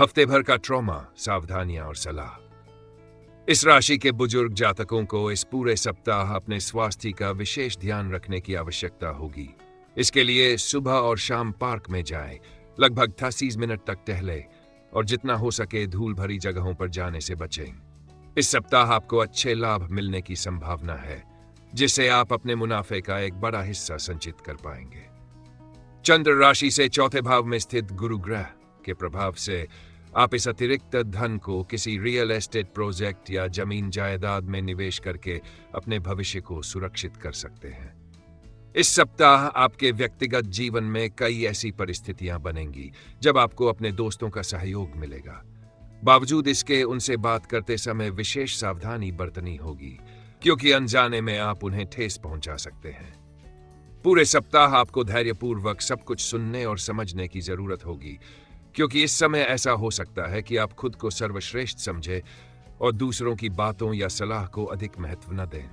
हफ्ते भर का ट्रॉमा, सावधानियां और सलाह। इस राशि के बुजुर्ग जातकों को इस पूरे सप्ताह अपने स्वास्थ्य का विशेष ध्यान रखने की आवश्यकता होगी। इसके लिए सुबह और शाम पार्क में जाएं, लगभग 30 मिनट तक टहले और जितना हो सके धूल भरी जगहों पर जाने से बचें। इस सप्ताह आपको अच्छे लाभ मिलने की संभावना है, जिससे आप अपने मुनाफे का एक बड़ा हिस्सा संचित कर पाएंगे। चंद्र राशि से चौथे भाव में स्थित गुरु ग्रह के प्रभाव से आप इस अतिरिक्त धन को किसी रियल एस्टेट प्रोजेक्ट या जमीन जायदाद में निवेश करके अपने भविष्य को सुरक्षित कर सकते हैं। इस सप्ताह आपके व्यक्तिगत जीवन में कई ऐसी परिस्थितियां बनेंगी जब आपको अपने दोस्तों का सहयोग मिलेगा। बावजूद इसके उनसे बात करते समय विशेष सावधानी बरतनी होगी, क्योंकि अनजाने में आप उन्हें ठेस पहुंचा सकते हैं। पूरे सप्ताह आपको धैर्यपूर्वक सब कुछ सुनने और समझने की जरूरत होगी, क्योंकि इस समय ऐसा हो सकता है कि आप खुद को सर्वश्रेष्ठ समझें और दूसरों की बातों या सलाह को अधिक महत्व न दें।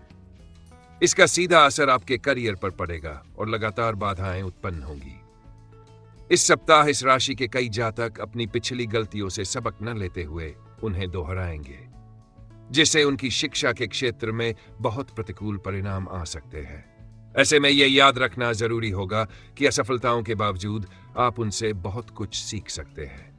इसका सीधा असर आपके करियर पर पड़ेगा और लगातार बाधाएं उत्पन्न होंगी। इस सप्ताह इस राशि के कई जातक अपनी पिछली गलतियों से सबक न लेते हुए उन्हें दोहराएंगे, जिससे उनकी शिक्षा के क्षेत्र में बहुत प्रतिकूल परिणाम आ सकते हैं। ऐसे में यह याद रखना जरूरी होगा कि असफलताओं के बावजूद आप उनसे बहुत कुछ सीख सकते हैं।